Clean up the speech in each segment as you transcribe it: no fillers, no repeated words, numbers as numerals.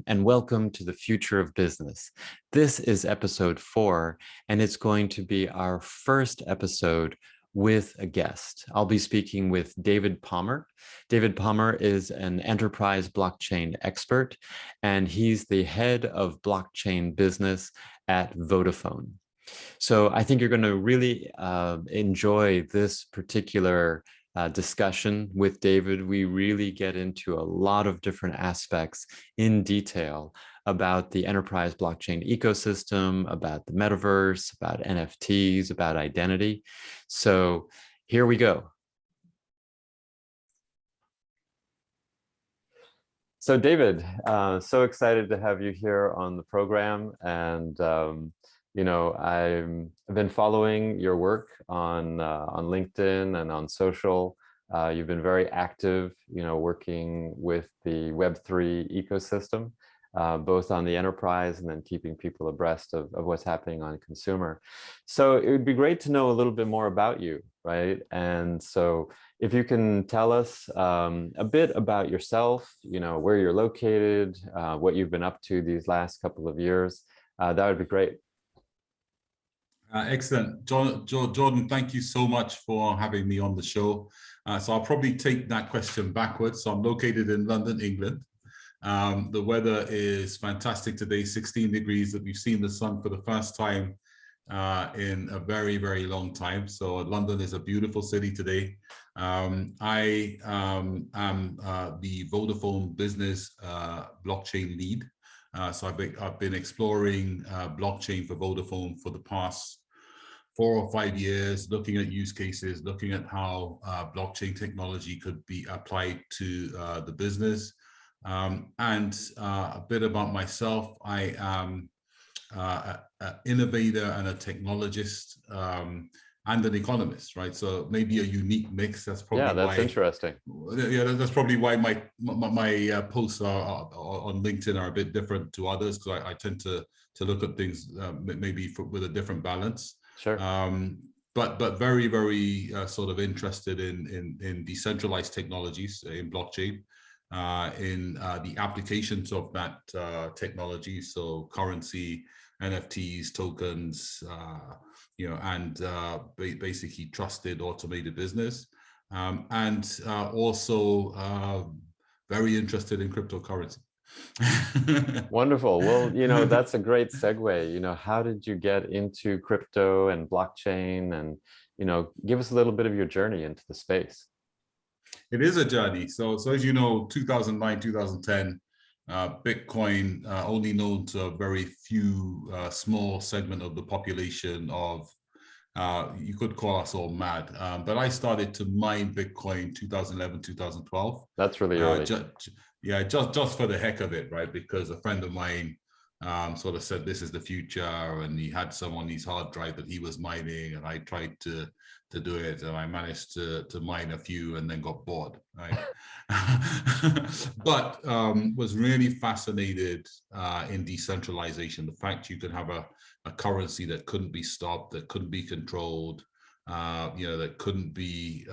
and welcome to the Future of Business. This is episode 4, and it's going to be our first episode with a guest. I'll be speaking with David Palmer. David Palmer is an enterprise blockchain expert, and he's the head of blockchain business at Vodafone. So I think you're going to really enjoy this particular discussion with David. We really get into a lot of different aspects in detail about the enterprise blockchain ecosystem, about the metaverse, about NFTs, about identity. So here we go. So David, so excited to have you here on the program. And you know, I've been following your work on LinkedIn and on social. You've been very active, you know, working with the Web3 ecosystem, both on the enterprise and then keeping people abreast of what's happening on consumer. So it would be great to know a little bit more about you, right? And so if you can tell us a bit about yourself, you know, where you're located, what you've been up to these last couple of years, that would be great. Excellent. Jordan, thank you so much for having me on the show. So I'll probably take that question backwards. So I'm located in London, England. The weather is fantastic today, 16 degrees. That we've seen the sun for the first time in a very, very long time. So London is a beautiful city today. I am the Vodafone business blockchain lead. So I've been exploring blockchain for Vodafone for the past 4 or 5 years, looking at use cases, looking at how blockchain technology could be applied to the business. And a bit about myself, I am an innovator and a technologist and an economist, right? So maybe a unique mix. That's probably that's interesting. Yeah, that's probably why my posts are on LinkedIn are a bit different to others, because I tend to look at things maybe with a different balance. Sure. But very, very sort of interested in decentralized technologies in blockchain, in the applications of that technology. So currency, NFTs, tokens, you know, and basically trusted automated business, and also very interested in cryptocurrency. Wonderful. Well, you know, that's a great segue. You know, how did you get into crypto and blockchain? And, you know, give us a little bit of your journey into the space. It is a journey. So as you know, 2009, 2010, Bitcoin only known to a very few small segment of the population of, you could call us all mad. But I started to mine Bitcoin 2011, 2012. That's really early. Just for the heck of it, right? Because a friend of mine sort of said this is the future, and he had some on his hard drive that he was mining, and I tried to do it, and I managed to mine a few and then got bored, right? But was really fascinated in decentralization, the fact you could have a currency that couldn't be stopped, that couldn't be controlled, you know, that couldn't be,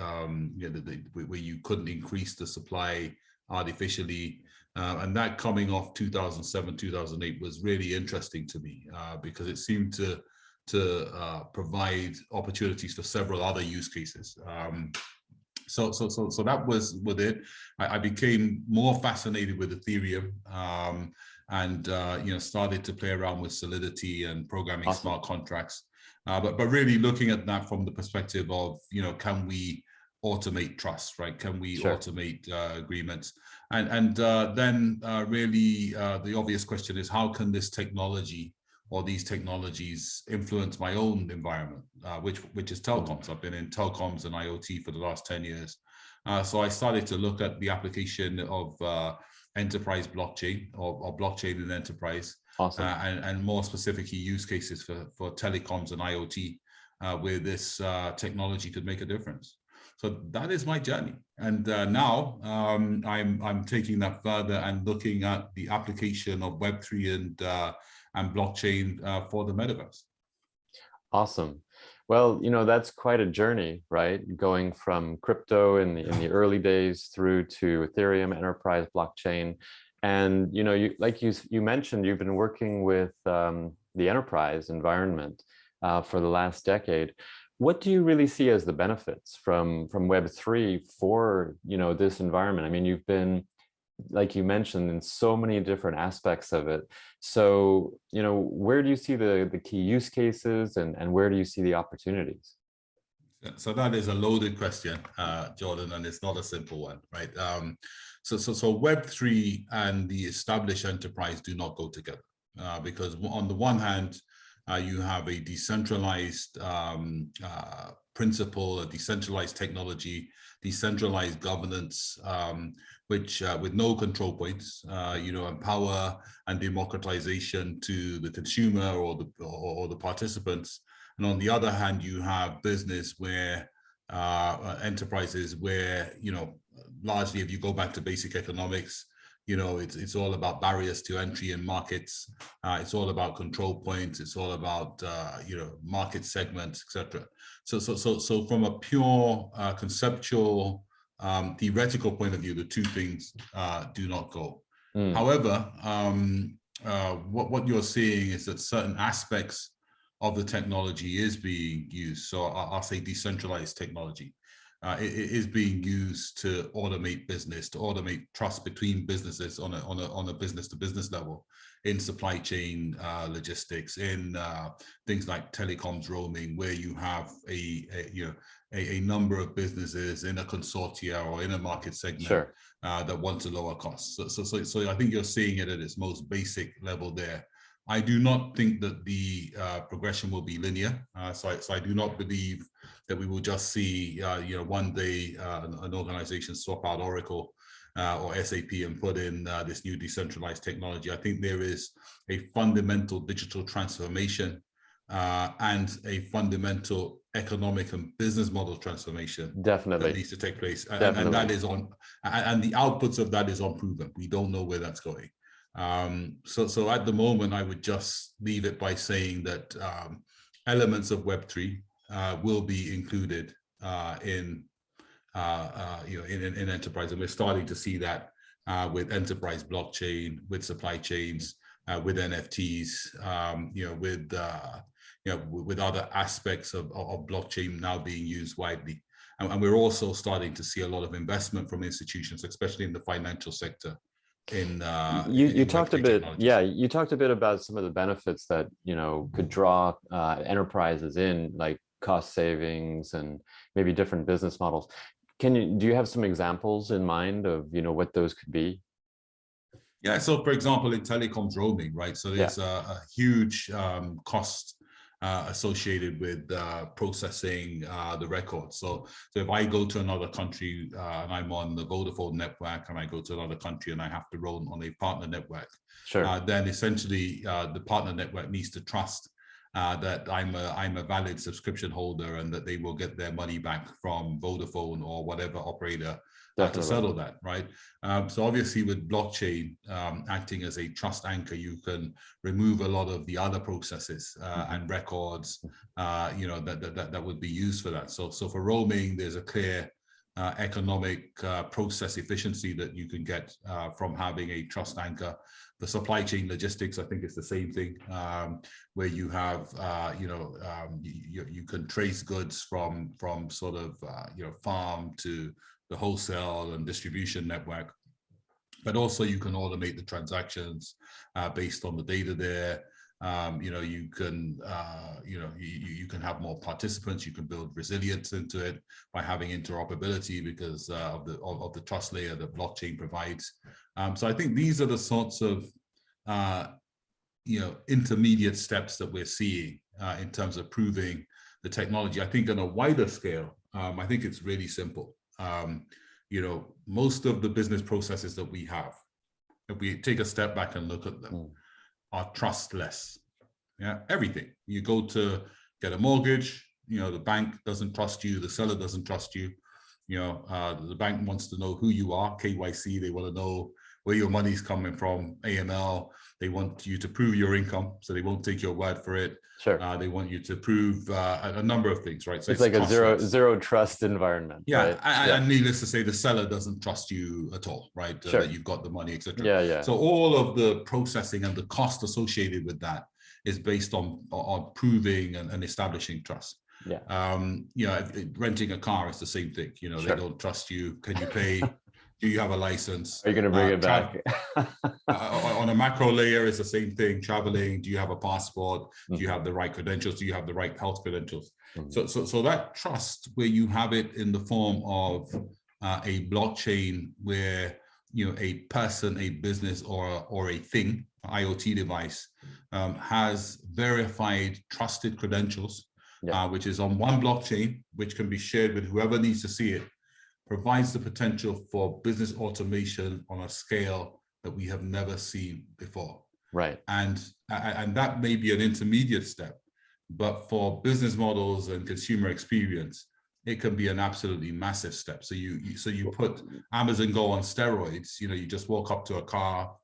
you know, where you couldn't increase the supply artificially, and that coming off 2007, 2008 was really interesting to me, because it seemed to provide opportunities for several other use cases. So that was with it. I became more fascinated with Ethereum, and you know, started to play around with Solidity and programming smart contracts, but really looking at that from the perspective of, you know, can we automate trust, right? Can we automate agreements? And then really the obvious question is, how can this technology or these technologies influence my own environment, which is telecoms. I've been in telecoms and IoT for the last 10 years. So I started to look at the application of enterprise blockchain or blockchain in enterprise. Awesome. And more specifically use cases for telecoms and IoT, where this technology could make a difference. So that is my journey, and now I'm taking that further and looking at the application of Web3 and blockchain for the metaverse. Awesome. Well, you know, that's quite a journey, right? Going from crypto in the early days through to Ethereum, enterprise blockchain, And you mentioned, you've been working with the enterprise environment for the last decade. What do you really see as the benefits from Web3 for this environment? I mean, you've been, like you mentioned, in so many different aspects of it. So where do you see the key use cases, and where do you see the opportunities? So that is a loaded question, Jordan, and it's not a simple one, right? So Web3 and the established enterprise do not go together, because on the one hand, you have a decentralized principle, a decentralized technology, decentralized governance, which with no control points, empower and democratization to the consumer or the participants. And on the other hand, you have business where enterprises where, largely if you go back to basic economics, it's all about barriers to entry in markets. It's all about control points. It's all about, market segments, etc. So from a pure conceptual, theoretical point of view, the two things do not go. However, what you're seeing is that certain aspects of the technology is being used. So I'll say decentralized technology. It is being used to automate business, to automate trust between businesses on a business-to-business level, in supply chain logistics, in things like telecoms roaming, where you have a number of businesses in a consortia or in a market segment that want to lower costs. So I think you're seeing it at its most basic level there. I do not think that the progression will be linear. So I do not believe that we will just see, one day an organization swap out Oracle or SAP and put in this new decentralized technology. I think there is a fundamental digital transformation and a fundamental economic and business model transformation that needs to take place. And that is and the outputs of that is unproven. We don't know where that's going. So at the moment, I would just leave it by saying that elements of Web3 will be included in enterprise, and we're starting to see that with enterprise blockchain, with supply chains, with NFTs, with other aspects of blockchain now being used widely. And we're also starting to see a lot of investment from institutions, especially in the financial sector. You talked a bit, you talked a bit about some of the benefits that could draw enterprises in, like cost savings and maybe different business models. Do you have some examples in mind of what those could be? Yeah, so for example, in telecoms roaming, right? So there's a huge cost associated with processing the records. So if I go to another country and I'm on the Vodafone network, and I go to another country and I have to roam on a partner network, then essentially the partner network needs to trust that I'm a valid subscription holder, and that they will get their money back from Vodafone or whatever operator to settle that, right? So obviously with blockchain acting as a trust anchor, you can remove a lot of the other processes and records, that would be used for that. So for roaming, there's a clear economic process efficiency that you can get from having a trust anchor. The supply chain logistics, I think it's the same thing, where you have, you can trace goods from sort of, farm to the wholesale and distribution network, but also you can automate the transactions based on the data there. You can have more participants. You can build resilience into it by having interoperability because of the trust layer that blockchain provides. So I think these are the sorts of intermediate steps that we're seeing in terms of proving the technology. I think on a wider scale, I think it's really simple. Most of the business processes that we have, if we take a step back and look at them, are trustless. Yeah, everything. You go to get a mortgage, the bank doesn't trust you, the seller doesn't trust you. The bank wants to know who you are, KYC. They want to know where your money's coming from. AML, they want you to prove your income, so they won't take your word for it. Sure. They want you to prove a number of things, right? So it's like a zero trust environment. Yeah, right? and needless to say, the seller doesn't trust you at all, right? Sure. That you've got the money, etc. Yeah. So all of the processing and the cost associated with that is based on proving and establishing trust. Yeah. Renting a car is the same thing. Sure. They don't trust you. Can you pay? Do you have a license? Are you going to bring it back? On a macro layer, it's the same thing. Traveling, do you have a passport? Do you have the right credentials? Do you have the right health credentials? So that trust, where you have it in the form of a blockchain, where a person, a business, or a thing, IoT device, has verified, trusted credentials, which is on one blockchain, which can be shared with whoever needs to see it, provides the potential for business automation on a scale that we have never seen before. Right. And that may be an intermediate step, but for business models and consumer experience, it can be an absolutely massive step. So you put Amazon Go on steroids. You just walk up to a car,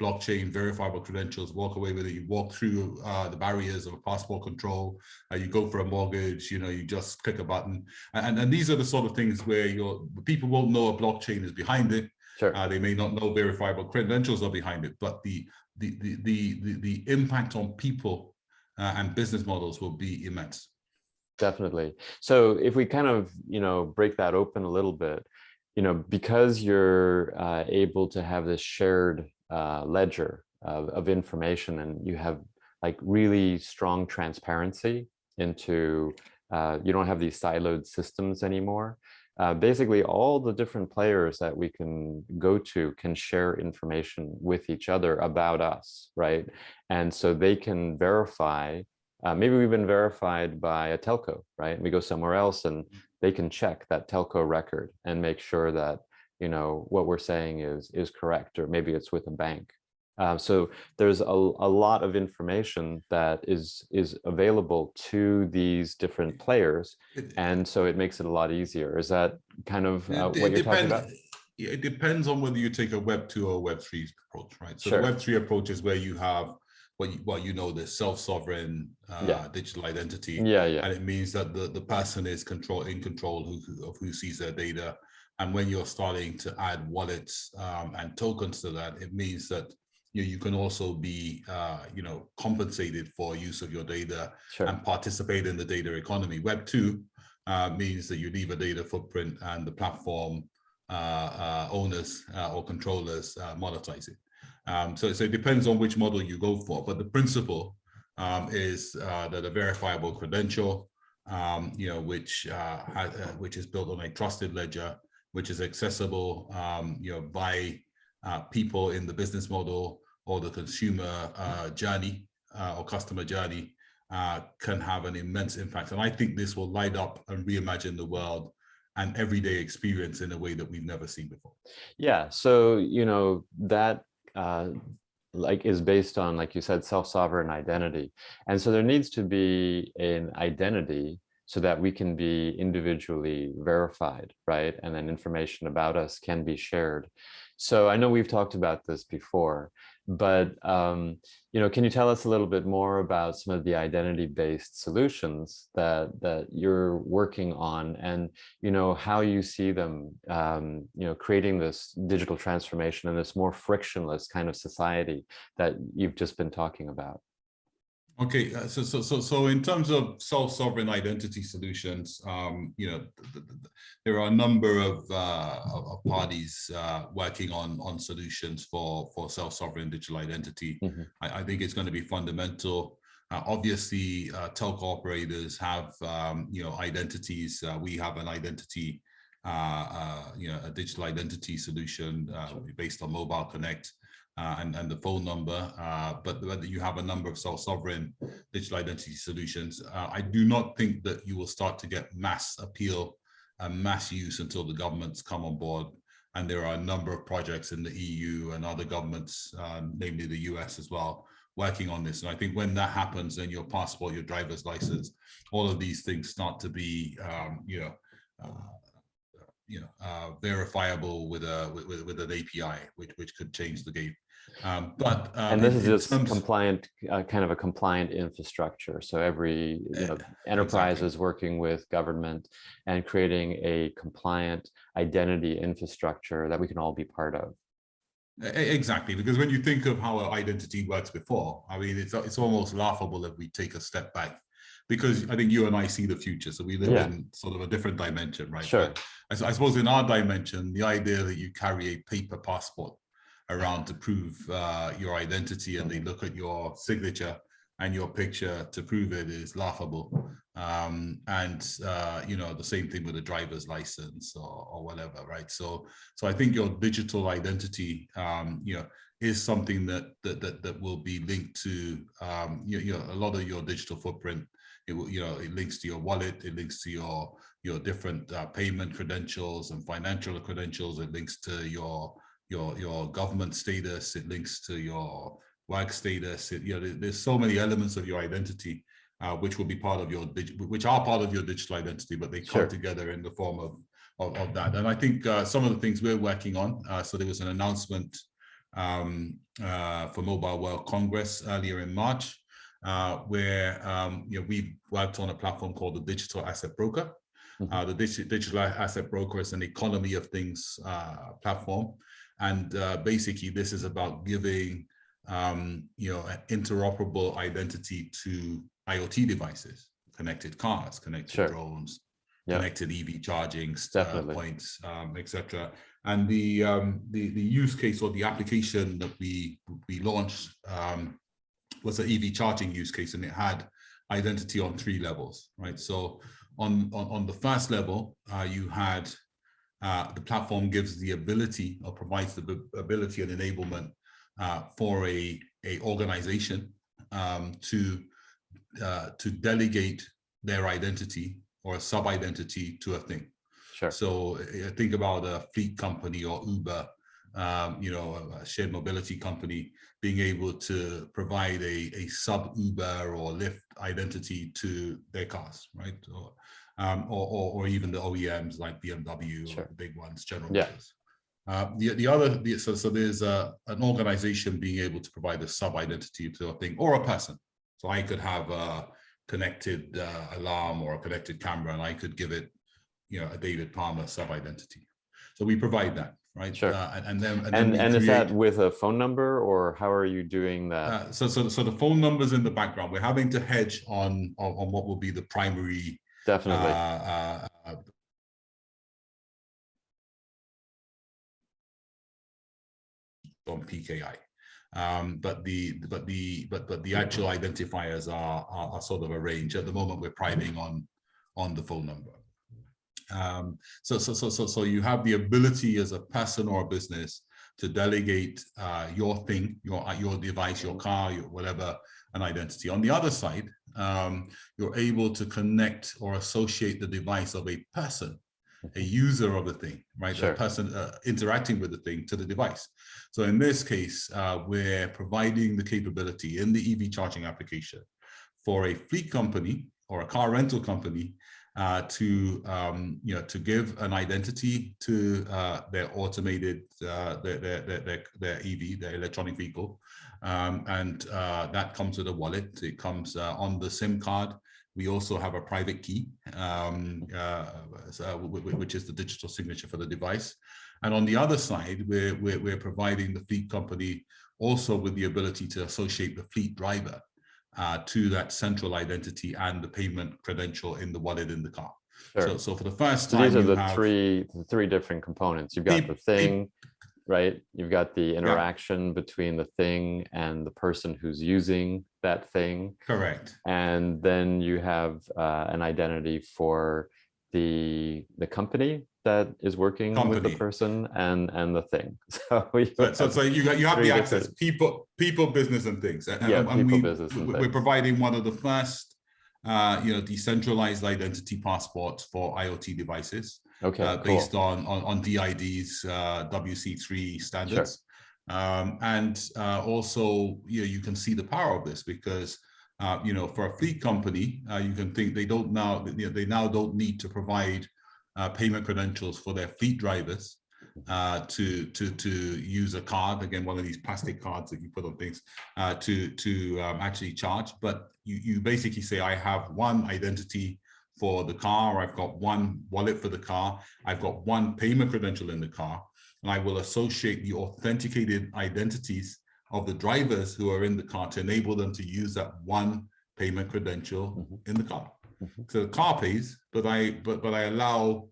blockchain, verifiable credentials, walk away with it. You walk through the barriers of passport control. You go for a mortgage. You just click a button, and these are the sort of things where people won't know a blockchain is behind it. Sure. They may not know verifiable credentials are behind it, but the impact on people and business models will be immense. Definitely. So if we kind of break that open a little bit, because you're able to have this shared ledger of information, and you have like really strong transparency into, you don't have these siloed systems anymore. Basically, all the different players that we can go to can share information with each other about us, right? And so they can verify, maybe we've been verified by a telco, right? And we go somewhere else and they can check that telco record and make sure that, what we're saying is correct, or maybe it's with a bank. So there's a lot of information that is available to these different players, and so it makes it a lot easier. Is that kind of what you're talking about? It depends on whether you take a Web 2 or Web 3 approach, right? So Sure. The Web 3 approach is where you have the self-sovereign digital identity. Yeah. And it means that the person is in control of who sees their data. And when you're starting to add wallets and tokens to that, it means that you can also be compensated for use of your data. Sure. And participate in the data economy. Web 2 means that you leave a data footprint, and the platform owners or controllers monetize it. So it depends on which model you go for, but the principle is that a verifiable credential, which is built on a trusted ledger, which is accessible, by people in the business model or the consumer journey or customer journey, can have an immense impact. And I think this will light up and reimagine the world and everyday experience in a way that we've never seen before. Yeah. So that is based on, like you said, self-sovereign identity, and so there needs to be an identity so that we can be individually verified, right? And then information about us can be shared. So I know we've talked about this before, but can you tell us a little bit more about some of the identity-based solutions that you're working on, and how you see them creating this digital transformation and this more frictionless kind of society that you've just been talking about? Okay, so in terms of self-sovereign identity solutions, there are a number of parties working on solutions for self-sovereign digital identity. Mm-hmm. I think it's going to be fundamental. Obviously, telco operators have identities. We have an identity, a digital identity solution based on Mobile Connect. And the phone number, but whether you have a number of self-sovereign digital identity solutions, I do not think that you will start to get mass appeal and mass use until the governments come on board. And there are a number of projects in the EU and other governments, namely the US as well, working on this. And I think when that happens, then your passport, your driver's license, all of these things start to be, verifiable with an API, which could change the game. And this is just terms, compliant, kind of a compliant infrastructure. So every enterprise exactly. is working with government and creating a compliant identity infrastructure that we can all be part of. Exactly, because when you think of how identity works before, I mean, it's almost laughable if we take a step back, because I think you and I see the future, so we live in sort of a different dimension, right? Sure. But I suppose in our dimension, the idea that you carry a paper passport around to prove your identity, and they look at your signature and your picture to prove it, is laughable. The same thing with a driver's license or whatever, right? So I think your digital identity, is something that will be linked to a lot of your digital footprint. It will, it links to your wallet, it links to your different payment credentials and financial credentials. It links to your government status. It links to your work status. There's so many elements of your identity which will be part of which are part of your digital identity, but they come together in the form of that. And I think some of the things we're working on. So there was an announcement for Mobile World Congress earlier in March, where we worked on a platform called the Digital Asset Broker. The Digital Asset Broker is an economy of things platform, and basically this is about giving an interoperable identity to IoT devices, connected cars, connected drones, connected EV charging points, etc. And the use case or the application that we launched was an EV charging use case, and it had identity on 3 levels, right? So on the first level, you had the platform gives the ability, or provides the ability and enablement for a organization to delegate their identity or a sub-identity to a thing. Sure. So think about a fleet company or Uber, a shared mobility company, being able to provide a sub-Uber or Lyft identity to their cars, right? Or even the OEMs like BMW, or the big ones, General Motors. So there's an organization being able to provide a sub-identity to a thing or a person. So I could have a connected alarm or a connected camera, and I could give it, a David Palmer sub-identity. So we provide that, right? Sure. And is that with a phone number, or how are you doing that? So the phone number's in the background. We're having to hedge on what will be the primary. Definitely. On PKI. But the actual identifiers are sort of arranged. At the moment, we're priming on the phone number. So you have the ability as a person or a business to delegate your thing, your device, your car, your whatever, an identity. On the other side, you're able to connect or associate the device of a person, a user of the thing, right? Sure. A person interacting with the thing to the device. So in this case, we're providing the capability in the EV charging application for a fleet company or a car rental company to give an identity to their automated their EV, their electronic vehicle, and that comes with a wallet. It comes on the SIM card. We also have a private key, which is the digital signature for the device. And on the other side, we're providing the fleet company also with the ability to associate the fleet driver to that central identity and the payment credential in the wallet in the car. Sure. So for the first time, these are the three different components. You've got the thing, right? You've got the interaction between the thing and the person who's using that thing. Correct. And then you have an identity for the company that is working with the person and the thing. So you have the access, people, business, and things. We're providing one of the first decentralized identity passports for IoT devices. Okay, based on DID's WC3 standards. Sure. Also, you can see the power of this because for a fleet company, you can think they now don't need to provide payment credentials for their fleet drivers to use a card, again, one of these plastic cards that you put on things, to actually charge. But you basically say, I have one identity for the car, I've got one wallet for the car, I've got one payment credential in the car, and I will associate the authenticated identities of the drivers who are in the car to enable them to use that one payment credential in the car. So the car pays, but I allow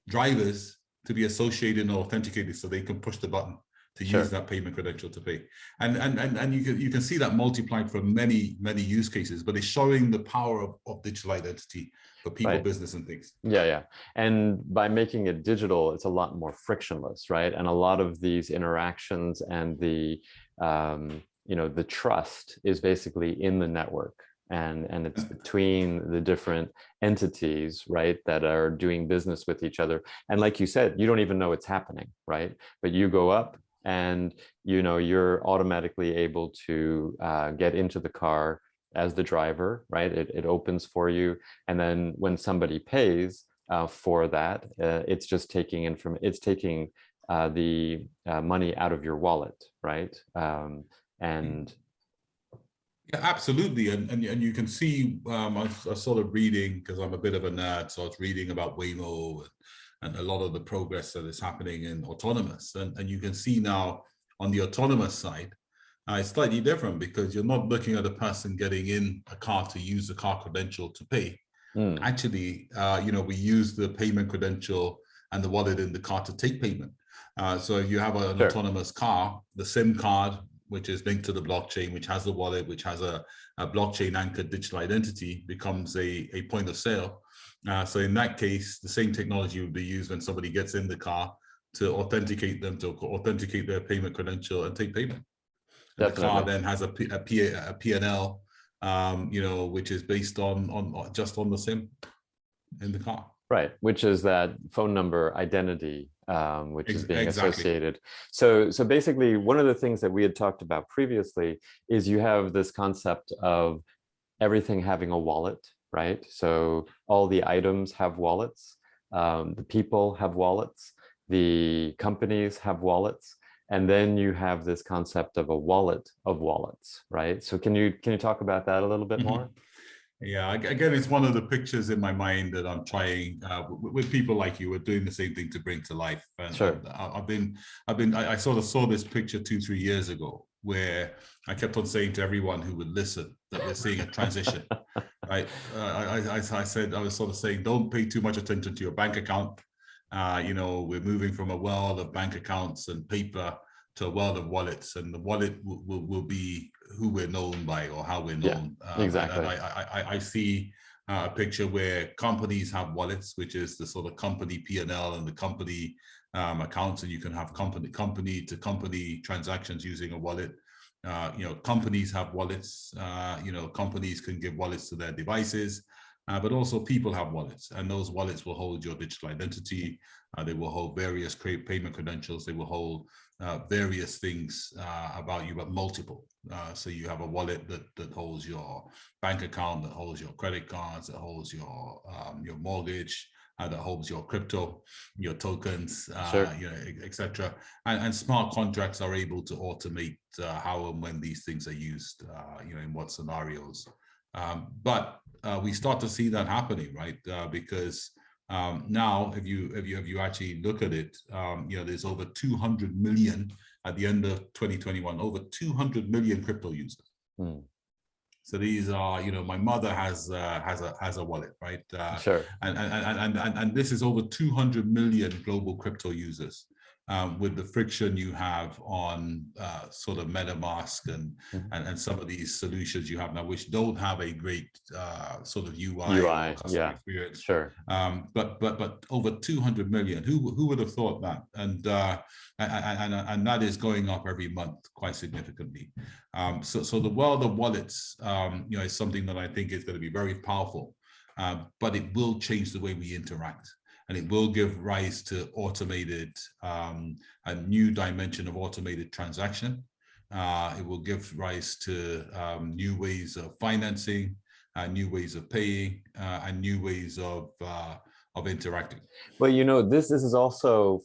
drivers to be associated and authenticated so they can push the button to use that payment credential to pay. And you can see that multiplied for many use cases, but it's showing the power of digital identity for people, business, and things. Yeah. And by making it digital, it's a lot more frictionless, right? And a lot of these interactions and the the trust is basically in the network. And it's between the different entities, right, that are doing business with each other. And like you said, you don't even know it's happening, right? But you go up and, you're automatically able to get into the car as the driver, right? It opens for you. And then when somebody pays for that, it's just taking the money out of your wallet, right? Yeah, absolutely. And you can see, I was sort of reading, because I'm a bit of a nerd, so I was reading about Waymo and a lot of the progress that is happening in autonomous. And you can see now on the autonomous side, it's slightly different, because you're not looking at a person getting in a car to use the car credential to pay. Actually, we use the payment credential and the wallet in the car to take payment. So if you have an autonomous car, the SIM card, which is linked to the blockchain, which has the wallet, which has a blockchain anchored digital identity, becomes a point of sale. So in that case, the same technology would be used when somebody gets in the car to authenticate them, to authenticate their payment credential and take payment. And the car then has a P&L, which is based on just on the SIM in the car. Right, which is that phone number identity, which is being associated. So basically, one of the things that we had talked about previously is you have this concept of everything having a wallet, right? So all the items have wallets, the people have wallets, the companies have wallets, and then you have this concept of a wallet of wallets, right? So can you talk about that a little bit more? Yeah, again, it's one of the pictures in my mind that I'm trying with people like you. We're doing the same thing to bring to life. And I sort of saw this picture 2-3 years ago, where I kept on saying to everyone who would listen that we're seeing a transition. Right? I said, I was sort of saying, don't pay too much attention to your bank account. We're moving from a world of bank accounts and paper to a world of wallets, and the wallet will be who we're known by, or how we're known. Exactly. And I see a picture where companies have wallets, which is the sort of company P&L and the company accounts, and you can have company to company transactions using a wallet. Companies have wallets. Companies can give wallets to their devices. But also people have wallets, and those wallets will hold your digital identity. They will hold various payment credentials. They will hold various things about you, but multiple. So you have a wallet that holds your bank account, that holds your credit cards, that holds your mortgage, that holds your crypto, your tokens, etc. And smart contracts are able to automate how and when these things are used, in what scenarios. But we start to see that happening, right? Because now, if you actually look at it, there's over 200 million at the end of 2021, over 200 million crypto users. So these are, my mother has a wallet, right? And this is over 200 million global crypto users. With the friction you have on sort of MetaMask and some of these solutions you have now, which don't have a great sort of UI or customer experience. But over 200 million. Who would have thought that? And that is going up every month quite significantly. So the world of wallets, is something that I think is going to be very powerful, but it will change the way we interact. And it will give rise to automated, a new dimension of automated transaction. It will give rise to new ways of financing, new ways of paying, and new ways of of interacting. Well, this is also,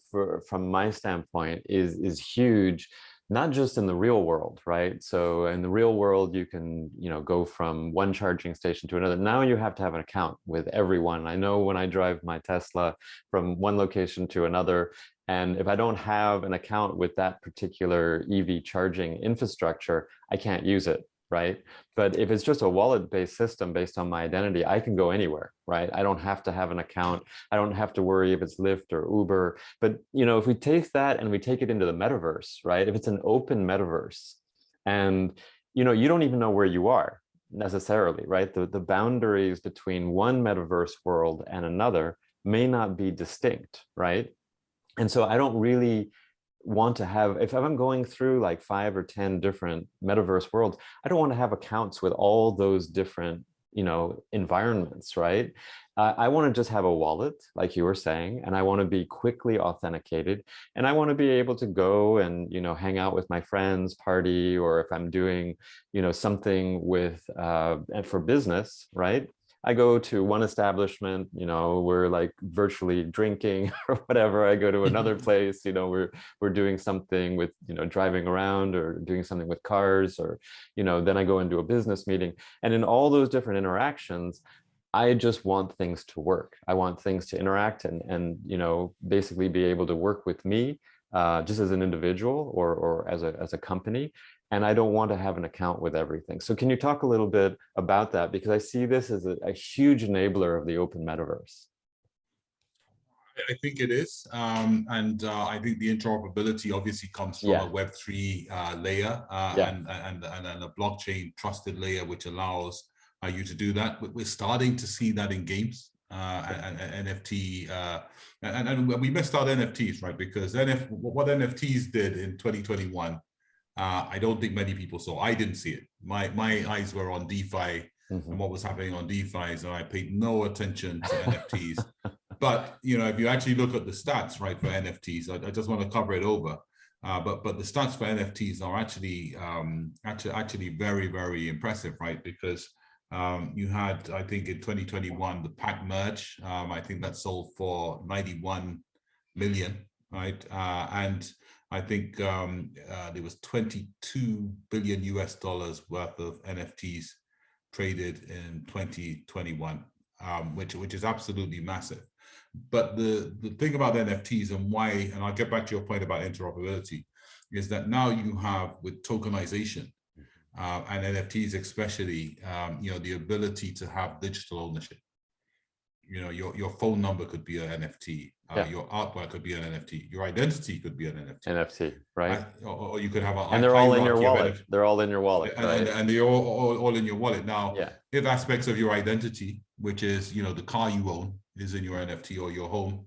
from my standpoint, is huge, not just in the real world, right? So in the real world, you can, go from one charging station to another. Now you have to have an account with everyone. I know when I drive my Tesla from one location to another, and if I don't have an account with that particular EV charging infrastructure, I can't use it, right? But if it's just a wallet-based system based on my identity, I can go anywhere, right? I don't have to have an account. I don't have to worry if it's Lyft or Uber. But if we take that and we take it into the metaverse, right? If it's an open metaverse, and you don't even know where you are necessarily, right? The boundaries between one metaverse world and another may not be distinct, right? And so I don't really want to have, if I'm going through like 5 or 10 different metaverse worlds, I don't want to have accounts with all those different, environments, right? I want to just have a wallet, like you were saying, and I want to be quickly authenticated, and I want to be able to go and, hang out with my friends, party, or if I'm doing, something with, and for business, right? I go to one establishment, we're like virtually drinking or whatever. I go to another place, we're doing something with, driving around or doing something with cars, or, then I go into a business meeting. And in all those different interactions, I just want things to work. I want things to interact and basically be able to work with me just as an individual or as a company. And I don't want to have an account with everything. So can you talk a little bit about that? Because I see this as a huge enabler of the open metaverse. I think it is. I think the interoperability obviously comes from a Web3 layer and a blockchain trusted layer, which allows you to do that. We're starting to see that in games and NFT. And we missed out NFTs, right? Because what NFTs did in 2021, I don't think many people saw. I didn't see it. My eyes were on DeFi and what was happening on DeFi, so I paid no attention to NFTs. But if you actually look at the stats, right, for NFTs, I just want to cover it over. But the stats for NFTs are actually very, very impressive, right? Because you had, I think, in 2021 the pack merge. I think that sold for 91 million, right? And I think there was 22 billion US dollars worth of NFTs traded in 2021, which is absolutely massive. But the thing about NFTs and why, and I'll get back to your point about interoperability, is that now you have, with tokenization and NFTs especially, the ability to have digital ownership. Your phone number could be an NFT. Your artwork could be an NFT. Your identity could be an NFT. NFT, right? Or you could have and they're all in your wallet. They're all in your wallet, right? And they're all in your wallet. Now, if aspects of your identity, which is the car you own, is in your NFT or your home,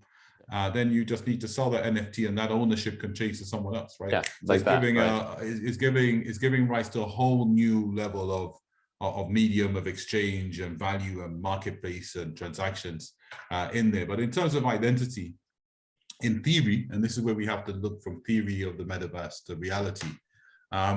then you just need to sell that NFT, and that ownership can change to someone else, right? Yeah, so like it's that. Giving right? It's giving rise to a whole new level of medium of exchange and value and marketplace and transactions in there. But in terms of identity, in theory, and this is where we have to look from theory of the metaverse to reality,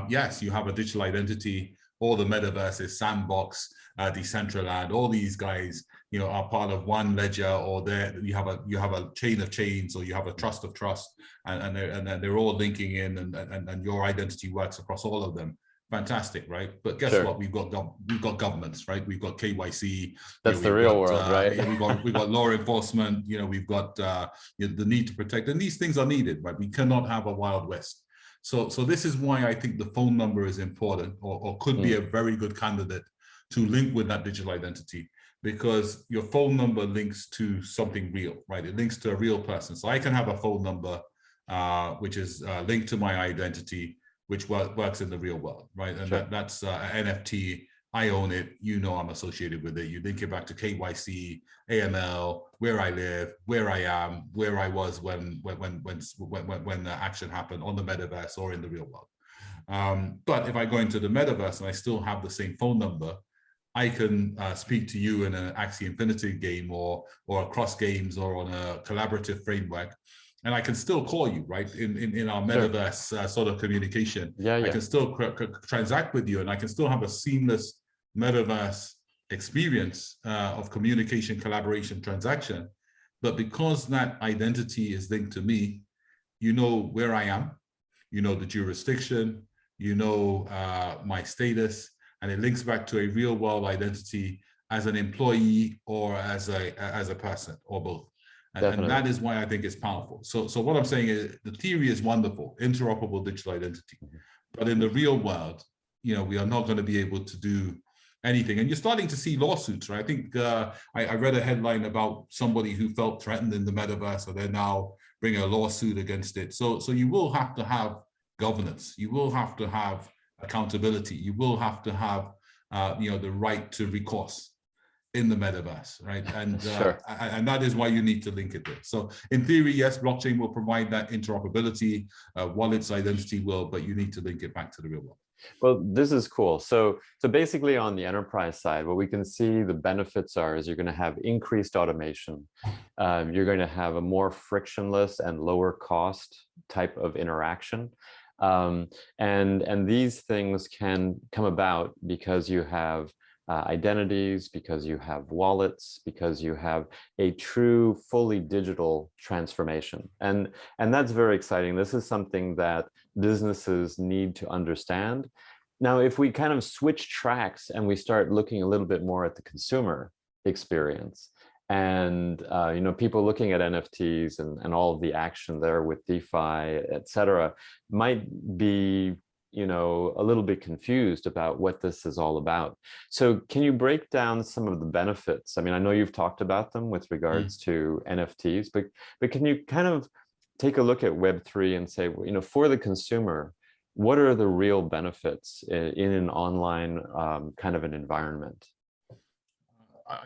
yes, you have a digital identity. All the metaverses, Sandbox, Decentralized, all these guys, are part of one ledger, or you have a chain of chains, or you have a trust of trust, and they're all linking in, and your identity works across all of them. Fantastic, right? But guess what? We've got governments, right? We've got KYC. That's the real world, right? we've got law enforcement. We've got the need to protect, and these things are needed, right? We cannot have a Wild West. So this is why I think the phone number is important, or could be a very good candidate to link with that digital identity, because your phone number links to something real, right? It links to a real person. So I can have a phone number which is linked to my identity, which works in the real world, right? And that's an NFT. I own it. I'm associated with it. You link it back to KYC, AML, where I live, where I am, where I was when the action happened on the metaverse or in the real world. But if I go into the metaverse and I still have the same phone number, I can speak to you in an Axie Infinity game or across games or on a collaborative framework. And I can still call you, right? In our metaverse sort of communication. I can still transact with you, and I can still have a seamless metaverse experience of communication, collaboration, transaction, But because that identity is linked to me, you know where I am, you know the jurisdiction, you know my status, and it links back to a real world identity as an employee or as a person or both. And that is why I think it's powerful. So what I'm saying is the theory is wonderful, interoperable digital identity. But in the real world, you know, we are not going to be able to do anything. And you're starting to see lawsuits, right? I think I read a headline about somebody who felt threatened in the metaverse, so they're now bringing a lawsuit against it. So you will have to have governance. You will have to have accountability. You will have to have, you know, the right to recourse in the metaverse, right? And Sure. And that is why you need to link it there. So in theory, yes, blockchain will provide that interoperability, wallets identity will, but you need to link it back to the real world. Well, this is cool. So basically on the enterprise side, what we can see the benefits are is you're going to have increased automation. You're going to have a more frictionless and lower cost type of interaction. And these things can come about because you have identities, because you have wallets, because you have a true fully digital transformation. And that's very exciting. This is something that businesses need to understand. Now, if we kind of switch tracks and we start looking a little bit more at the consumer experience, and you know, people looking at NFTs and all of the action there with DeFi, et cetera, might be, you know, a little bit confused about what this is all about. So can you break down some of the benefits? I mean, I know you've talked about them with regards to NFTs, but can you kind of take a look at Web3 and say, you know, for the consumer, what are the real benefits in an online kind of an environment?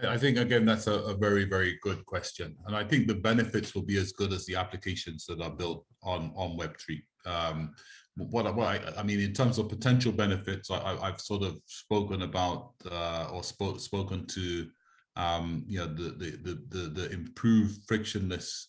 I think, again, that's a very, very good question. And I think the benefits will be as good as the applications that are built on Web3. I mean, in terms of potential benefits, I've sort of spoken about spoken to, you know, the improved frictionless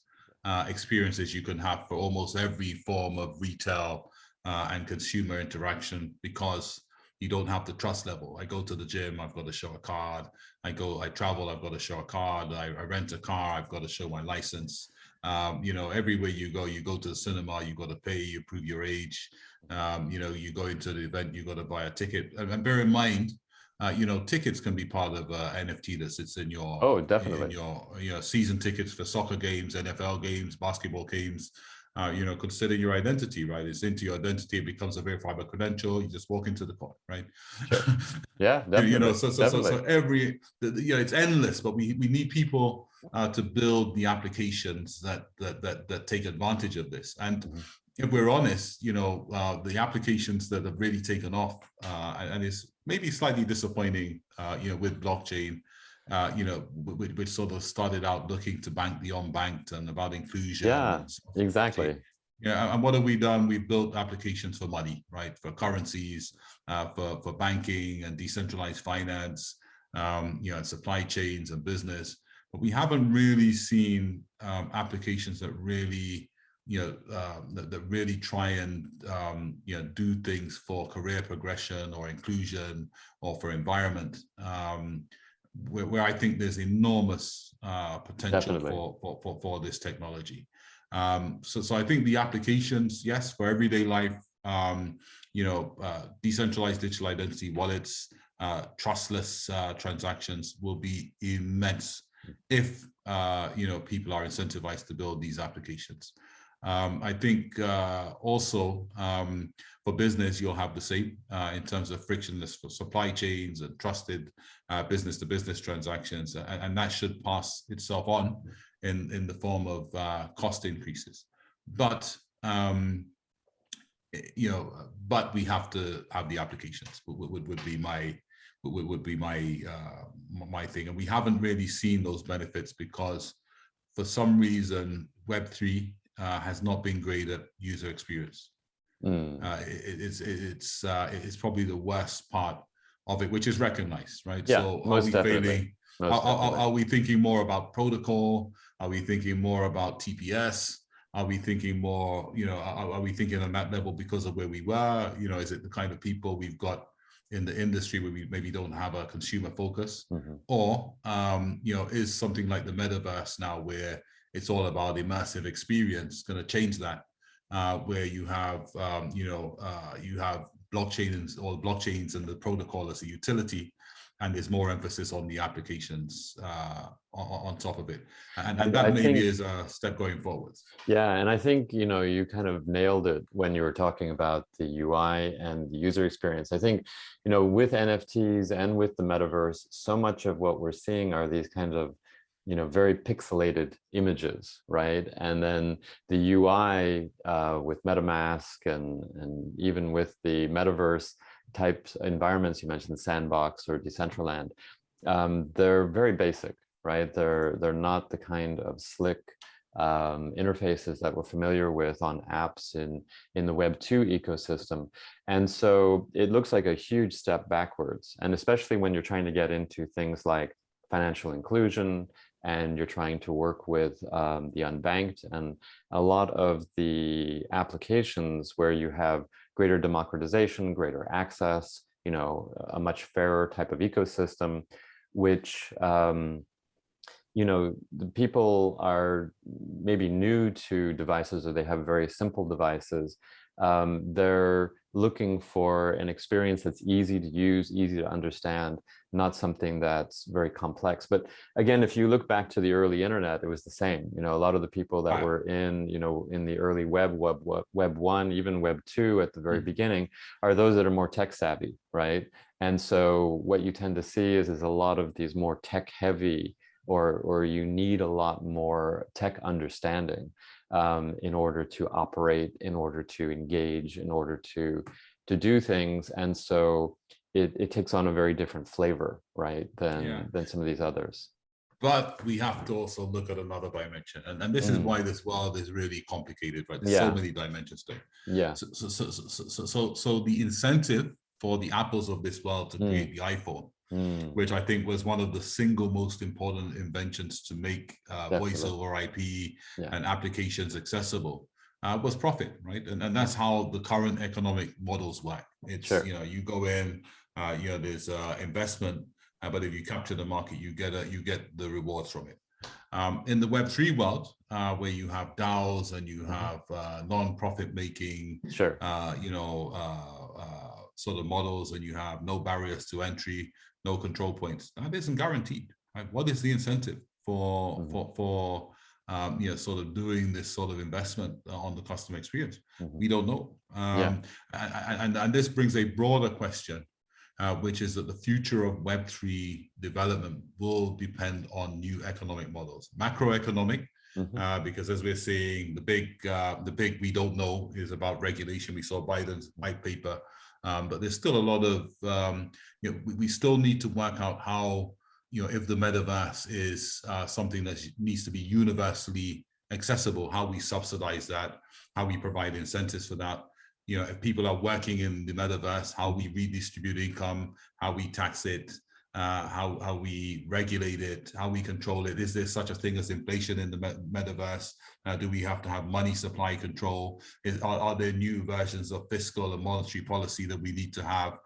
experiences you can have for almost every form of retail and consumer interaction, because you don't have the trust level. I go to the gym, I've got to show a card. I travel, I've got to show a card. I rent a car, I've got to show my license. You know, everywhere you go to the cinema, you got to pay, you prove your age. You know, you go into the event, you got to buy a ticket. And bear in mind, you know, tickets can be part of NFT that sits in your, definitely, in your, you know, season tickets for soccer games, NFL games, basketball games. You know, consider your identity, right? It's into your identity. It becomes a verifiable credential. You just walk into the court, right? Sure. Yeah, definitely. You know, so every, you know, it's endless, but we need people to build the applications that take advantage of this. And if we're honest, you know, the applications that have really taken off, and it's maybe slightly disappointing, you know, with blockchain, you know, which sort of started out looking to bank the unbanked and about inclusion. Yeah, exactly. Yeah, and what have we done? We've built applications for money, right? For currencies, for banking and decentralized finance, you know, and supply chains and business. But we haven't really seen applications that really, you know, that really try and, you know, do things for career progression or inclusion or for environment. Where I think there's enormous potential for this technology. So I think the applications, yes, for everyday life, you know, decentralized digital identity wallets, trustless transactions will be immense if, you know, people are incentivized to build these applications. I think also for business, you'll have the same in terms of frictionless for supply chains and trusted business-to-business transactions, and that should pass itself on in the form of cost increases. But you know, but we have to have the applications. Would be my thing, and we haven't really seen those benefits because for some reason Web3 has not been great at user experience. It's probably the worst part of it, which is recognized, right? Yeah, so are we failing? Are we thinking more about protocol? Are we thinking more about TPS? Are we thinking more, you know, are we thinking on that level because of where we were? You know, is it the kind of people we've got in the industry where we maybe don't have a consumer focus? Or, you know, is something like the metaverse now where it's all about immersive experience, going to change that, where you have, you have blockchains and the protocol as a utility, and there's more emphasis on the applications on top of it. And that maybe is a step going forward. Yeah, and I think, you kind of nailed it when you were talking about the UI and the user experience. I think, with NFTs and with the metaverse, so much of what we're seeing are these kinds of, very pixelated images, right? And then the UI with MetaMask and even with the metaverse types environments you mentioned, Sandbox or Decentralized, they're very basic, right? They're not the kind of slick interfaces that we're familiar with on apps in the Web2 ecosystem. And so it looks like a huge step backwards. And especially when you're trying to get into things like financial inclusion, and you're trying to work with the unbanked, and a lot of the applications where you have greater democratization, greater access, a much fairer type of ecosystem, which the people are maybe new to devices, or they have very simple devices. They're looking for an experience that's easy to use, easy to understand, not something that's very complex. But again, if you look back to the early internet, it was the same. A lot of the people that were in the early web 1, even web 2 at the very beginning, are those that are more tech savvy, right? And so what you tend to see is a lot of these more tech heavy, or you need a lot more tech understanding in order to operate, in order to engage, in order to do things. And so it takes on a very different flavor, right, than some of these others. But we have to also look at another dimension, and this is why this world is really complicated, right? There's so many dimensions there. Yeah. So the incentive for the Apples of this world to create the iPhone, which I think was one of the single most important inventions to make voice over IP and applications accessible, was profit, right? And that's how the current economic models work. It's, you go in, there's investment, but if you capture the market, you get the rewards from it. In the Web3 world, where you have DAOs and you have non-profit making, sort of models, and you have no barriers to entry, no control points, that isn't guaranteed. Right? What is the incentive for sort of doing this sort of investment on the customer experience? We don't know. And this brings a broader question, which is that the future of Web3 development will depend on new economic models, macroeconomic, because as we're seeing, the big we don't know is about regulation. We saw Biden's white paper, but there's still a lot of, we still need to work out how, if the metaverse is something that needs to be universally accessible, how we subsidize that, how we provide incentives for that. If people are working in the metaverse, how we redistribute income, how we tax it, how we regulate it, how we control it. Is there such a thing as inflation in the metaverse? Do we have to have money supply control? Are there new versions of fiscal and monetary policy that we need to have?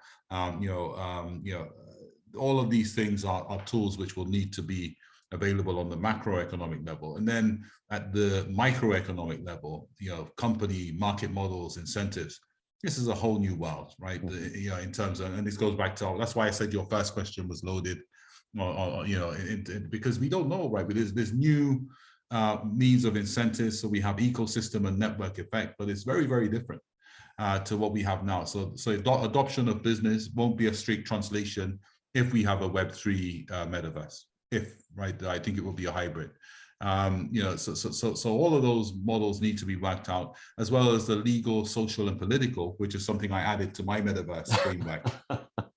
All of these things are tools which will need to be available on the macroeconomic level. And then at the microeconomic level, company market models, incentives. This is a whole new world, right? In terms of, and this goes back to, that's why I said your first question was loaded, because we don't know, right? But there's new means of incentives. So we have ecosystem and network effect, but it's very, very different to what we have now. So adoption of business won't be a strict translation if we have a Web3 metaverse. Right, I think it will be a hybrid. So all of those models need to be worked out, as well as the legal, social, and political, which is something I added to my metaverse framework,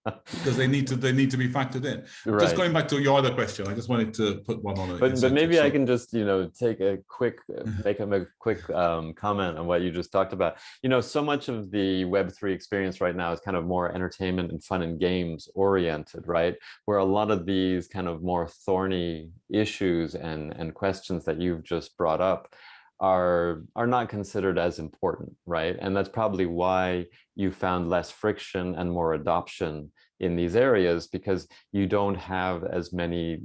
because they need to be factored in. Right. Just going back to your other question, I just wanted to put one on it. But maybe I can just take a quick make a quick comment on what you just talked about. So much of the Web3 experience right now is kind of more entertainment and fun and games oriented, right? Where a lot of these kind of more thorny issues and questions that you've just brought up are not considered as important, right? And that's probably why you found less friction and more adoption in these areas because you don't have as many,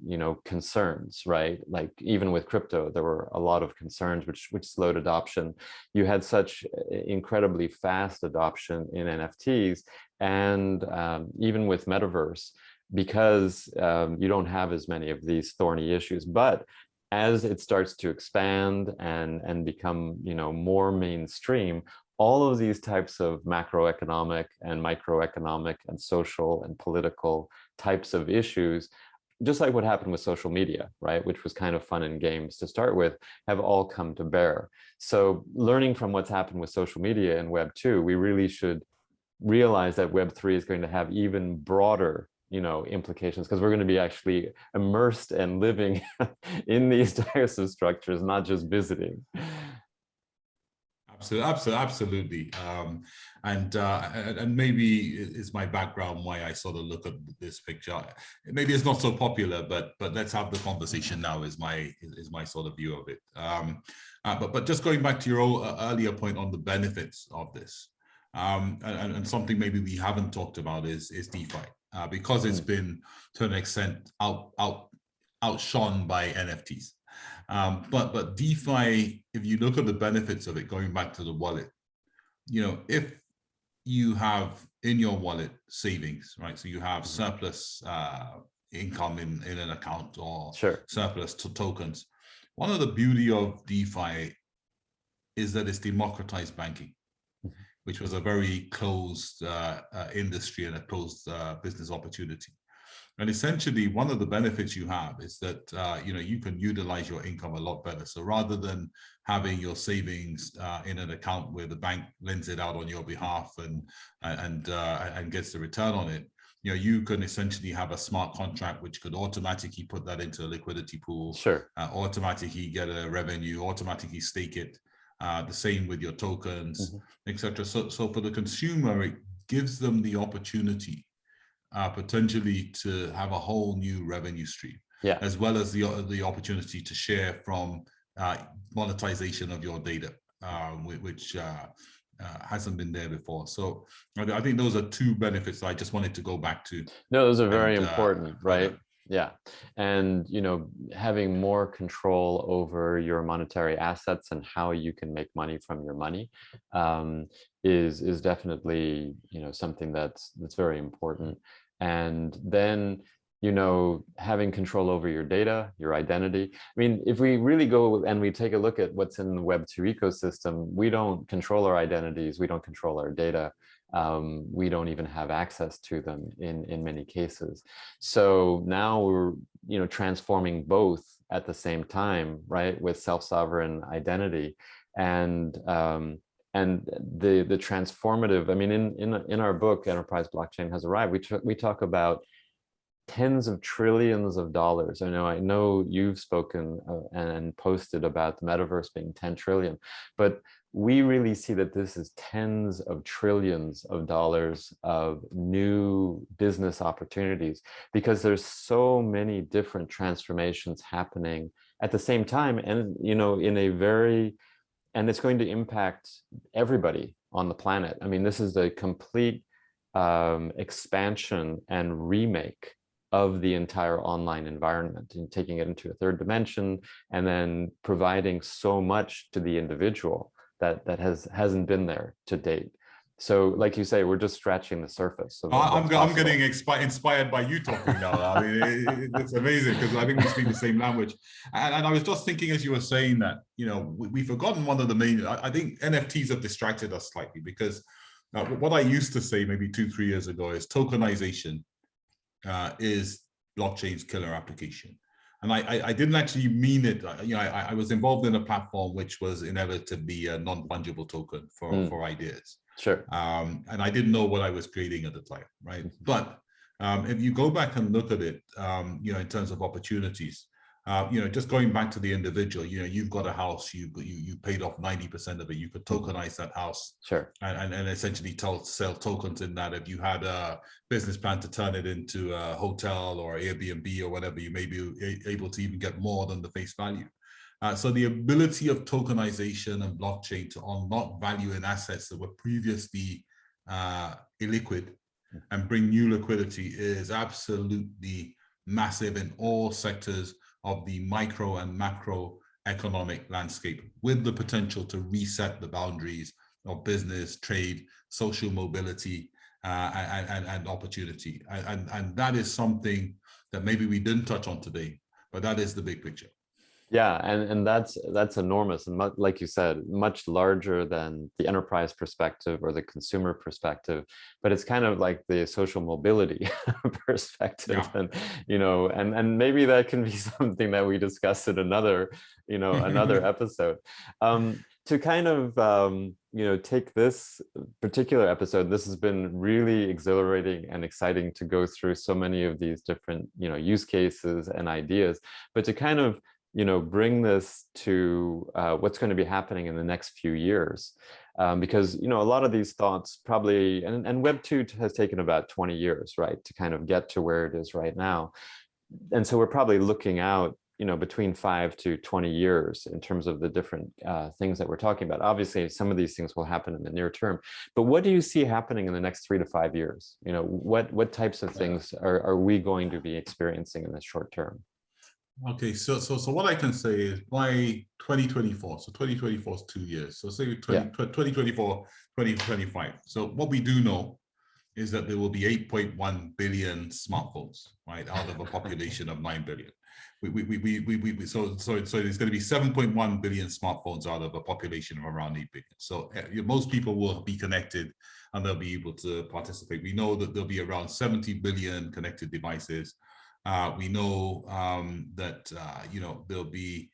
concerns, right? Like even with crypto, there were a lot of concerns which slowed adoption. You had such incredibly fast adoption in NFTs, and even with Metaverse, because you don't have as many of these thorny issues. But as it starts to expand and become, more mainstream, all of these types of macroeconomic and microeconomic and social and political types of issues, just like what happened with social media, right, which was kind of fun and games to start with, have all come to bear. So learning from what's happened with social media and Web 2, we really should realize that Web 3 is going to have even broader, implications, because we're going to be actually immersed and living in these types of structures, not just visiting. Absolutely. And maybe it's my background why I sort of look at this picture. Maybe it's not so popular, but let's have the conversation now. Is my sort of view of it. But just going back to your earlier point on the benefits of this, and something maybe we haven't talked about is DeFi, because it's been to an extent outshone by NFTs. But DeFi, if you look at the benefits of it, going back to the wallet, if you have in your wallet savings, right? So you have surplus income in an account, or surplus to tokens. One of the beauty of DeFi is that it's democratized banking, which was a very closed industry and a closed business opportunity. And essentially, one of the benefits you have is that you can utilize your income a lot better. So rather than having your savings in an account where the bank lends it out on your behalf and gets the return on it, you can essentially have a smart contract which could automatically put that into a liquidity pool, automatically get a revenue, automatically stake it. The same with your tokens, etc. So for the consumer, it gives them the opportunity potentially to have a whole new revenue stream, as well as the opportunity to share from monetization of your data, which hasn't been there before. So I think those are two benefits I just wanted to go back to. No, those are very important, right? Yeah. And, having more control over your monetary assets and how you can make money from your money is definitely, something that's very important. And then, having control over your data, your identity. I mean, if we really go and we take a look at what's in the Web 2 ecosystem, we don't control our identities, we don't control our data. We don't even have access to them in many cases. So now we're, transforming both at the same time, right, with self-sovereign identity. And the transformative, I mean, in our book, Enterprise Blockchain Has Arrived, we talk about tens of trillions of dollars. I know you've spoken and posted about the metaverse being 10 trillion, but we really see that this is tens of trillions of dollars of new business opportunities, because there's so many different transformations happening at the same time, and and it's going to impact everybody on the planet. I mean, this is a complete expansion and remake of the entire online environment, and taking it into a third dimension, and then providing so much to the individual that hasn't been there to date. So, like you say, we're just scratching the surface. I'm getting inspired by you talking now. I mean, it's amazing, because I think we speak the same language. And I was just thinking, as you were saying that, we've forgotten one of the main. I think NFTs have distracted us slightly, because what I used to say maybe 2-3 years ago is tokenization is blockchain's killer application. And I didn't actually mean it. I was involved in a platform which was inevitably a non-fungible token for ideas. Sure. And I didn't know what I was creating at the time, right? But if you go back and look at it, in terms of opportunities, just going back to the individual, you've got a house, you paid off 90% of it, you could tokenize that house, and essentially sell tokens in that. If you had a business plan to turn it into a hotel or Airbnb or whatever, you may be able to even get more than the face value. So the ability of tokenization and blockchain to unlock value in assets that were previously illiquid and bring new liquidity is absolutely massive in all sectors of the micro and macro economic landscape, with the potential to reset the boundaries of business, trade, social mobility, and opportunity. And that is something that maybe we didn't touch on today, but that is the big picture. Yeah, and that's enormous, and like you said, much larger than the enterprise perspective or the consumer perspective, but it's kind of like the social mobility perspective. Yeah. And and maybe that can be something that we discuss in another another episode. To kind of take this particular episode, this has been really exhilarating and exciting to go through so many of these different use cases and ideas, but to kind of bring this to what's going to be happening in the next few years, because a lot of these thoughts probably, and Web 2 has taken about 20 years, right, to kind of get to where it is right now. And so we're probably looking out between 5 to 20 years in terms of the different things that we're talking about. Obviously, some of these things will happen in the near term, but what do you see happening in the next 3 to 5 years? What types of things are we going to be experiencing in the short term? Okay, so what I can say is by 2024, so 2024 is 2 years. So say 2024, 2025. So what we do know is that there will be 8.1 billion smartphones, right, out of a population of 9 billion. So there's going to be 7.1 billion smartphones out of a population of around 8 billion. So most people will be connected and they'll be able to participate. We know that there'll be around 70 billion connected devices. We know that there'll be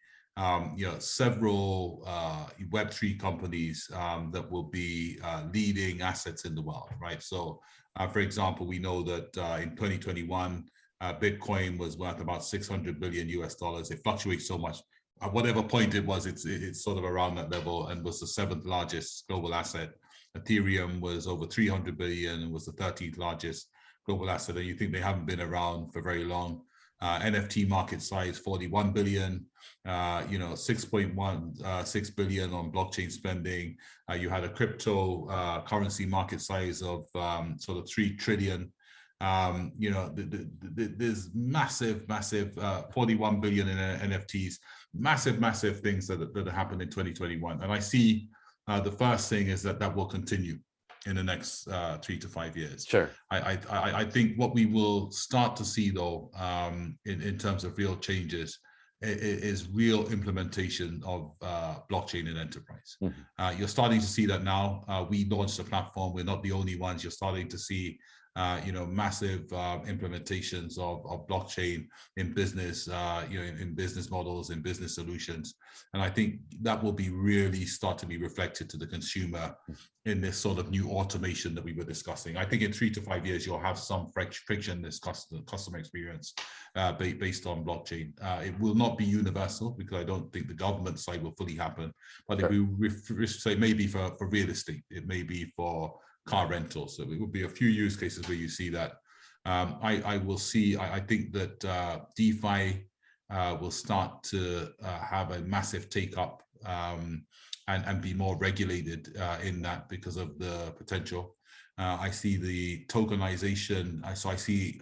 several Web3 companies that will be leading assets in the world, right? So, for example, we know that in 2021, Bitcoin was worth about $600 billion US. It fluctuates so much. At whatever point it was, it's sort of around that level and was the 7th largest global asset. Ethereum was over 300 billion and was the 13th largest global asset, and you think they haven't been around for very long. NFT market size 41 billion, 6.16 billion on blockchain spending. You had a crypto currency market size of sort of 3 trillion. There's massive 41 billion in NFTs, massive things that happened in 2021. And I see the first thing is that will continue in the next 3 to 5 years. Sure. I think what we will start to see though, in terms of real changes, is real implementation of blockchain in enterprise. Mm-hmm. You're starting to see that now. We launched a platform. We're not the only ones. You're starting to see massive implementations of blockchain in business, in business models, in business solutions. And I think that will be really start to be reflected to the consumer in this sort of new automation that we were discussing. I think in 3 to 5 years, you'll have some frictionless customer experience based on blockchain. It will not be universal because I don't think the government side will fully happen, but sure. If we say maybe for real estate, it may be for car rentals. So it would be a few use cases where you see that. I think that DeFi will start to have a massive take up and be more regulated in that because of the potential. I see the tokenization. So I see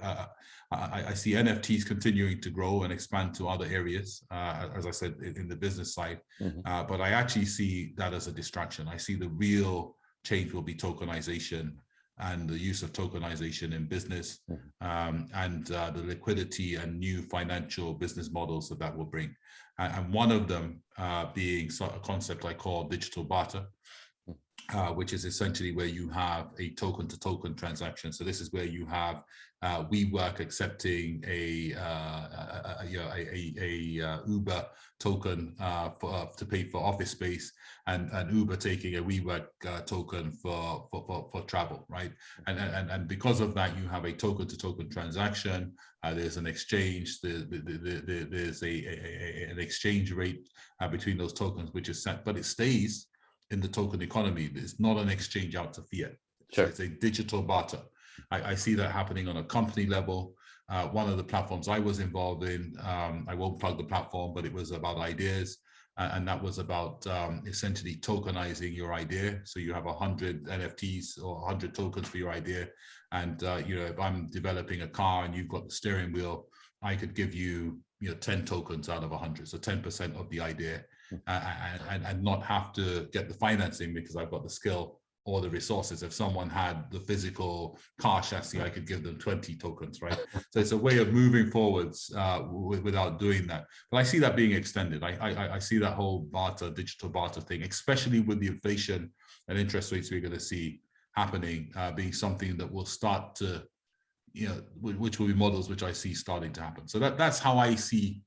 NFTs continuing to grow and expand to other areas, as I said, in the business side. Mm-hmm. But I actually see that as a distraction. I see the real change will be tokenization and the use of tokenization in business, and the liquidity and new financial business models that will bring. And one of them being a concept I call digital barter, which is essentially where you have a token to token transaction. So this is where you have WeWork accepting a Uber token to pay for office space, and Uber taking a WeWork token for travel, right? And because of that, you have a token to token transaction. There's an exchange. There's an exchange rate between those tokens, which is set, but it stays in the token economy. It's not an exchange out to fiat. Sure. So it's a digital barter. I see that happening on a company level. One of the platforms I was involved in, I won't plug the platform, but it was about ideas. and that was about essentially tokenizing your idea. So you have 100 NFTs or 100 tokens for your idea, and if I'm developing a car and you've got the steering wheel, I could give you 10 tokens out of 100, so 10% of the idea, and not have to get the financing because I've got the skill or the resources. If someone had the physical car chassis, I could give them 20 tokens, right? So it's a way of moving forwards without doing that. But I see that being extended. I see that whole barter, digital barter thing, especially with the inflation and interest rates we're going to see happening, being something that will start to, which will be models which I see starting to happen. So that's how I see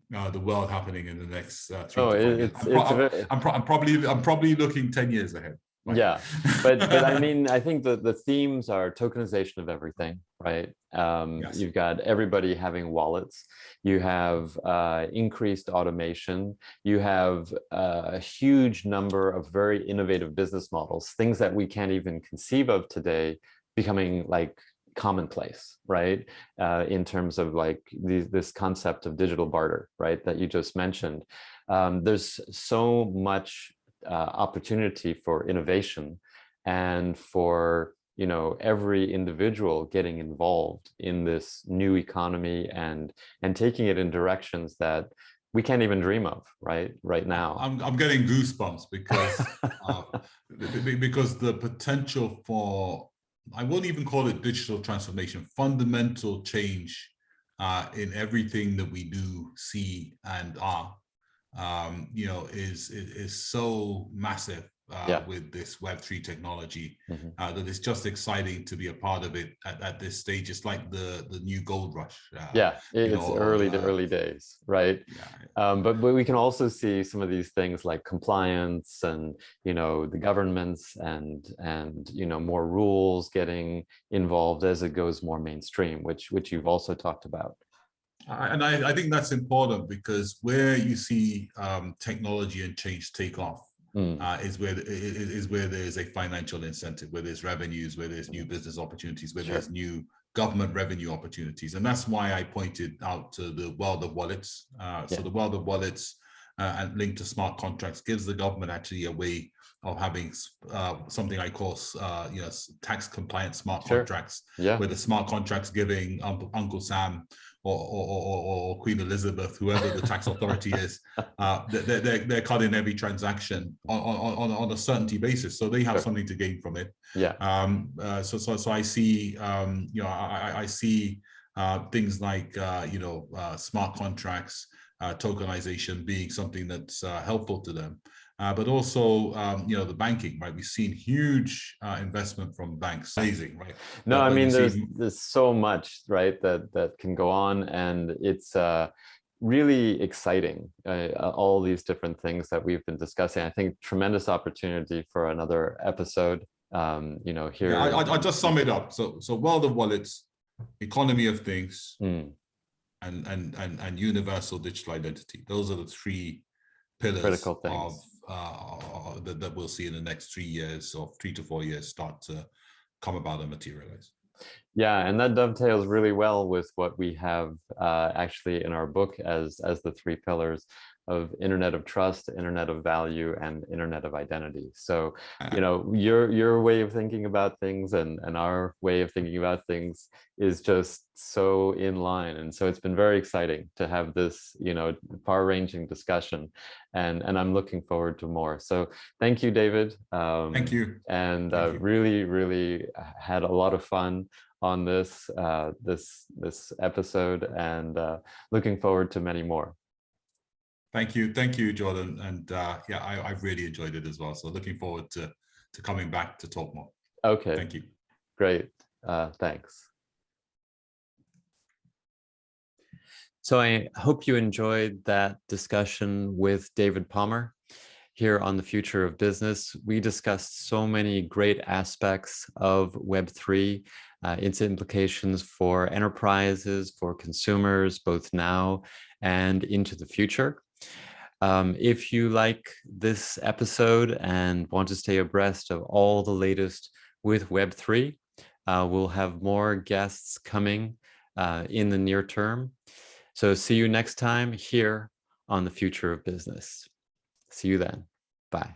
the world happening in the next 3 to 5 years. I'm probably looking 10 years ahead. Right. Yeah, but I mean, I think the themes are tokenization of everything, right? Yes. You've got everybody having wallets. You have increased automation. You have a huge number of very innovative business models, things that we can't even conceive of today, becoming like commonplace, right? In terms of like this concept of digital barter, right, that you just mentioned. There's so much opportunity for innovation and for every individual getting involved in this new economy and taking it in directions that we can't even dream of right now. I'm getting goosebumps because the potential for, I won't even call it digital transformation, fundamental change in everything that we do, see, and are, is so massive with this Web3 technology that it's just exciting to be a part of it at this stage. It's like the new gold rush. It's early days, right? Yeah. But we can also see some of these things like compliance and the governments and more rules getting involved as it goes more mainstream, which you've also talked about. And I think that's important, because where you see technology and change take off is where there's a financial incentive, where there's revenues, where there's new business opportunities, where there's new government revenue opportunities. And that's why I pointed out to the world of wallets. So the world of wallets and linked to smart contracts gives the government actually a way of having something I call tax compliant smart contracts, where the smart contracts giving Uncle Sam or Queen Elizabeth, whoever the tax authority is, they're cutting every transaction on a certainty basis, so they have something to gain from it. So I see I see things like smart contracts, tokenization being something that's helpful to them. But also, the banking, right? We've seen huge investment from banks. Amazing, right? No, I mean, there's so much, right, that can go on, and it's really exciting. All these different things that we've been discussing. I think tremendous opportunity for another episode. Here. I'll just sum it up. So world of wallets, economy of things, and universal digital identity. Those are the three pillars of that we'll see in the next 3 years, or 3 to 4 years, start to come about and materialize. Yeah, and that dovetails really well with what we have actually in our book as the three pillars of Internet of Trust, Internet of Value, and Internet of Identity. So, your way of thinking about things and our way of thinking about things is just so in line. And so it's been very exciting to have this, far-ranging discussion, and I'm looking forward to more. So thank you, David. Thank you. And really, really had a lot of fun on this episode, and looking forward to many more. Thank you, Jordan, and I've really enjoyed it as well. So looking forward to coming back to talk more. Okay. Thank you. Great. Thanks. So I hope you enjoyed that discussion with David Palmer here on The Future of Business. We discussed so many great aspects of Web3, its implications for enterprises, for consumers, both now and into the future. If you like this episode and want to stay abreast of all the latest with Web3, we'll have more guests coming in the near term. So see you next time here on The Future of Business. See you then. Bye.